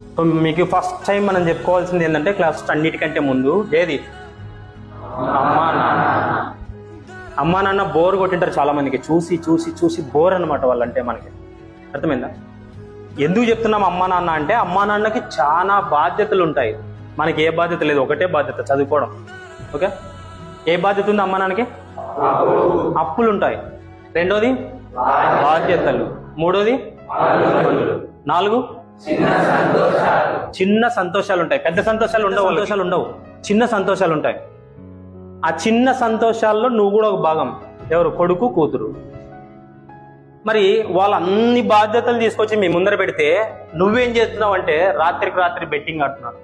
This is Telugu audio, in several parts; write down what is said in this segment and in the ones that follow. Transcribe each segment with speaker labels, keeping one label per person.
Speaker 1: సో మీకు ఫస్ట్ టైం మనం చెప్పుకోవాల్సింది ఏంటంటే క్లాస్ అన్నిటికంటే ముందు ఏది అమ్మా నాన్న. అమ్మా నాన్న బోర్ కొట్టింటారు చాలా మందికి, చూసి చూసి చూసి బోర్ అనమాట వాళ్ళంటే మనకి. అర్థమైందా? ఎందుకు చెప్తున్నాం అమ్మా నాన్న అంటే అమ్మా నాన్నకి చాలా బాధ్యతలు ఉంటాయి, మనకి ఏ బాధ్యత లేదు, ఒకటే బాధ్యత చదువుకోవడం. ఓకే, ఏ బాధ్యత ఉంది అమ్మా నాన్నకి? అప్పులు ఉంటాయి. రెండోది బాధ్యతలు. మూడోది నాలుగు చిన్న సంతోషాలు ఉంటాయి. పెద్ద సంతోషాలు ఉండవు, చిన్న సంతోషాలు ఉంటాయి. ఆ చిన్న సంతోషాల్లో నువ్వు కూడా ఒక భాగం. ఎవరు? కొడుకు కూతురు. మరి వాళ్ళ అన్ని బాధ్యతలు తీసుకొచ్చి మీ ముందర పెడితే నువ్వేం చేస్తున్నావు అంటే రాత్రికి రాత్రి బెట్టింగ్ ఆడుతున్నావు.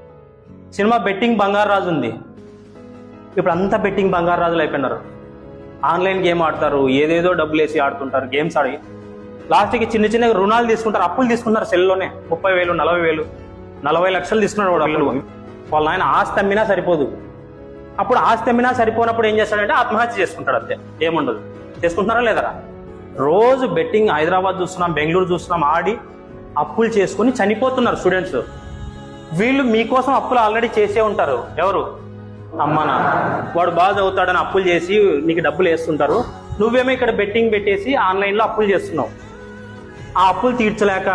Speaker 1: సినిమా బెట్టింగ్ బంగారు రాజు ఉంది, ఇప్పుడు అంతా బెట్టింగ్ బంగారు రాజులు అయిపోయినారు. ఆన్లైన్ గేమ్ ఆడతారు, ఏదేదో డబ్బులు వేసి ఆడుతుంటారు, గేమ్స్ ఆడి లాస్ట్కి చిన్న చిన్న రుణాలు తీసుకుంటారు, అప్పులు తీసుకుంటారు సెల్లోనే. 30,000, 40,000, 40 లక్షలు తీసుకున్నాడు వాడు అప్పులు. వాళ్ళ ఆయన ఆస్తి అమ్మినా సరిపోదు. అప్పుడు ఆస్తి అమ్మినా సరిపోనప్పుడు ఏం చేస్తాడంటే ఆత్మహత్య చేసుకుంటాడు. అంతే, ఏముండదు. చేసుకుంటున్నారా లేదరా? రోజు బెట్టింగ్ హైదరాబాద్ చూస్తున్నాం, బెంగళూరు చూస్తున్నాం, ఆడి అప్పులు చేసుకుని చనిపోతున్నారు స్టూడెంట్స్. వీళ్ళు మీకోసం అప్పులు ఆల్రెడీ చేసే ఉంటారు. ఎవరు? అమ్మా నాన్న. వాడు బాగా చదువుతాడని అప్పులు చేసి నీకు డబ్బులు వేస్తుంటారు, నువ్వేమో ఇక్కడ బెట్టింగ్ పెట్టేసి ఆన్లైన్లో అప్పులు చేస్తున్నావు. ఆ అప్పులు తీర్చలేక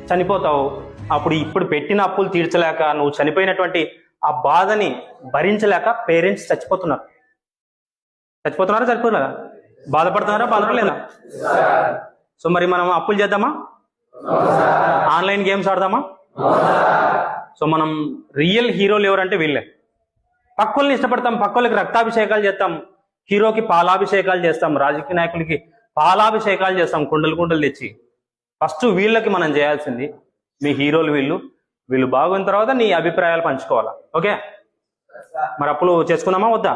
Speaker 1: చనిపోతావు. ఇప్పుడు పెట్టిన అప్పులు తీర్చలేక నువ్వు చనిపోయినటువంటి ఆ బాధని భరించలేక పేరెంట్స్ చచ్చిపోతున్నారా? చనిపోతున్నారా? బాధపడుతున్నారా లేదా? సో మరి మనం అప్పులు చేద్దామా? ఆన్లైన్ గేమ్స్ ఆడదామా? సో మనం రియల్ హీరోలు ఎవరంటే వీళ్ళే. పక్కోళ్ళని ఇష్టపడతాం, పక్కోళ్ళకి రక్తాభిషేకాలు చేస్తాం, హీరోకి పాలాభిషేకాలు చేస్తాం, రాజకీయ నాయకులకి పాలాభిషేకాలు చేస్తాం, కుండలు తెచ్చి. ఫస్ట్ వీళ్ళకి మనం చేయాల్సింది, మీ హీరోలు వీళ్ళు బాగున్న తర్వాత నీ అభిప్రాయాలు పంచుకోవాలా. ఓకే, మరి అప్పులు చేసుకుందామా వద్దా?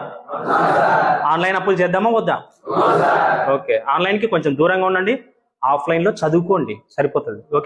Speaker 1: ఆన్లైన్ అప్పులు చేద్దామా వద్దా? ఓకే, ఆన్లైన్కి కొంచెం దూరంగా ఉండండి, ఆఫ్లైన్లో చదువుకోండి, సరిపోతుంది. ఓకే.